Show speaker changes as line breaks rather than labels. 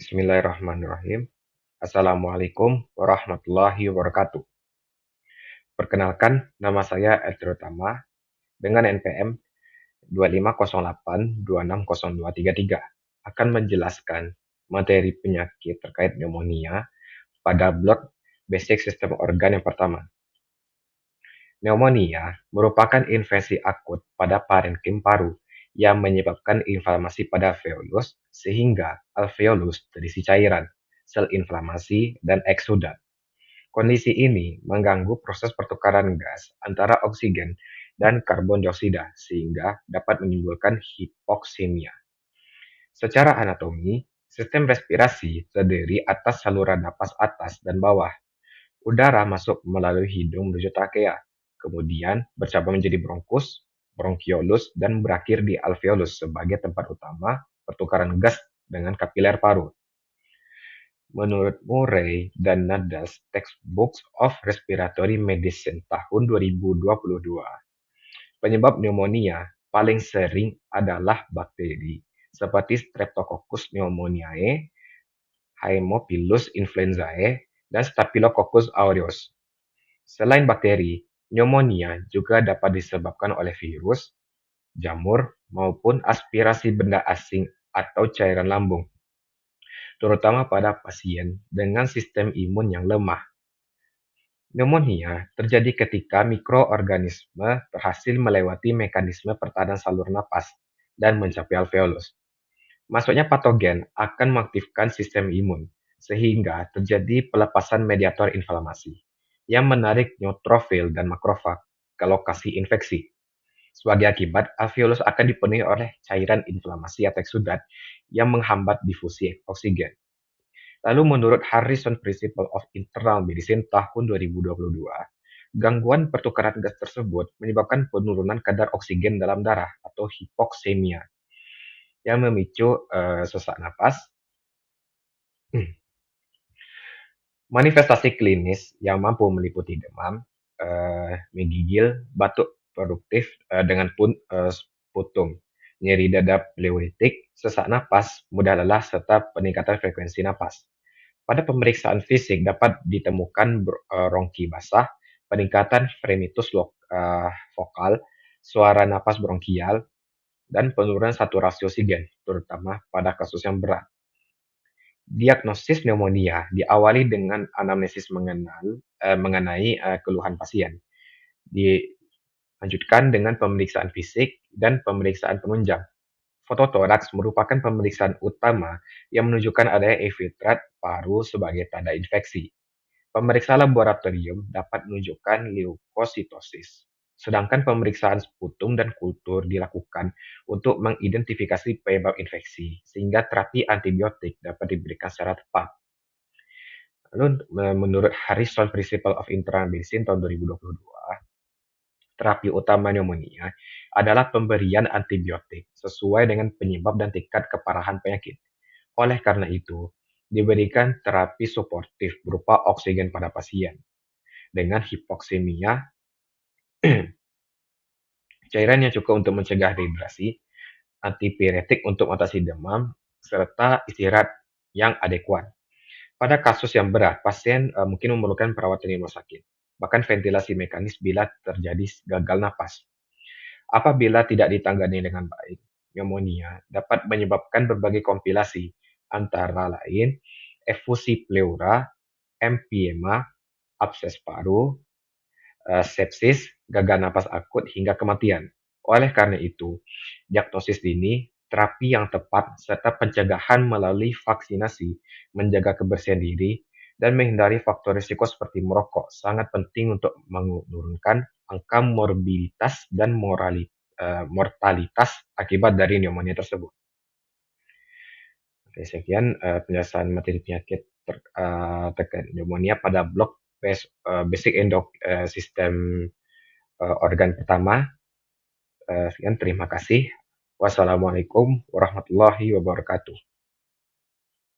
Bismillahirrahmanirrahim. Assalamualaikum warahmatullahi wabarakatuh. Perkenalkan, nama saya Edro Tama dengan NPM 2508260233 akan menjelaskan materi penyakit terkait pneumonia pada blok basic sistem organ yang pertama. Pneumonia merupakan infeksi akut pada parenkim paru yang menyebabkan inflamasi pada alveolus sehingga alveolus terisi cairan, sel inflamasi, dan eksudat. Kondisi ini mengganggu proses pertukaran gas antara oksigen dan karbon dioksida sehingga dapat menimbulkan hipoksemia. Secara anatomi, sistem respirasi terdiri atas saluran napas atas dan bawah. Udara masuk melalui hidung menuju trakea, kemudian bercabang menjadi bronkus, bronkiolus, dan berakhir di alveolus sebagai tempat utama pertukaran gas dengan kapiler paru. Menurut Murray dan Nadas, Textbooks of Respiratory Medicine tahun 2022, penyebab pneumonia paling sering adalah bakteri seperti Streptococcus pneumoniae, Haemophilus influenzae, dan Staphylococcus aureus. Selain bakteri, pneumonia juga dapat disebabkan oleh virus, jamur, maupun aspirasi benda asing atau cairan lambung, terutama pada pasien dengan sistem imun yang lemah. Pneumonia terjadi ketika mikroorganisme berhasil melewati mekanisme pertahanan salur napas dan mencapai alveolus. Masuknya patogen akan mengaktifkan sistem imun, sehingga terjadi pelepasan mediator inflamasi yang menarik neutrofil dan makrofag ke lokasi infeksi. Sebagai akibat, alveolus akan dipenuhi oleh cairan inflamasi atau eksudat yang menghambat difusi oksigen. Lalu menurut Harrison Principle of Internal Medicine tahun 2022, gangguan pertukaran gas tersebut menyebabkan penurunan kadar oksigen dalam darah atau hipoksemia yang memicu sesak napas. Manifestasi klinis yang mampu meliputi demam, menggigil, batuk produktif dengan sputum, nyeri dada pleuritik, sesak napas, mudah lelah, serta peningkatan frekuensi napas. Pada pemeriksaan fisik dapat ditemukan rongki basah, peningkatan frenitus vokal, suara napas bronkial, dan penurunan saturasi oksigen, terutama pada kasus yang berat. Diagnosis pneumonia diawali dengan anamnesis mengenai keluhan pasien. Dilanjutkan dengan pemeriksaan fisik dan pemeriksaan penunjang. Fototoraks merupakan pemeriksaan utama yang menunjukkan adanya infiltrat paru sebagai tanda infeksi. Pemeriksaan laboratorium dapat menunjukkan leukositosis, sedangkan pemeriksaan sputum dan kultur dilakukan untuk mengidentifikasi penyebab infeksi, sehingga terapi antibiotik dapat diberikan secara tepat. Lalu, menurut Harrison Principle of Internal Medicine tahun 2022, terapi utama pneumonia adalah pemberian antibiotik sesuai dengan penyebab dan tingkat keparahan penyakit. Oleh karena itu, diberikan terapi suportif berupa oksigen pada pasien. Dengan hipoksemia, cairan yang cukup untuk mencegah dehidrasi, antipiretik untuk mengatasi demam, serta istirahat yang adekuat. Pada kasus yang berat, pasien mungkin memerlukan perawatan di rumah sakit, bahkan ventilasi mekanis bila terjadi gagal napas. Apabila tidak ditangani dengan baik, pneumonia dapat menyebabkan berbagai komplikasi, antara lain efusi pleura, emphysema, abses paru, sepsis, gagal napas akut, hingga kematian. Oleh karena itu, diagnosis dini, terapi yang tepat, serta pencegahan melalui vaksinasi, menjaga kebersihan diri, dan menghindari faktor risiko seperti merokok sangat penting untuk menurunkan angka morbiditas dan mortalitas akibat dari pneumonia tersebut. Oke, sekian penjelasan materi penyakit terkait pneumonia pada blok basic sistem organ pertama. Sekian, terima kasih. Wassalamualaikum warahmatullahi wabarakatuh.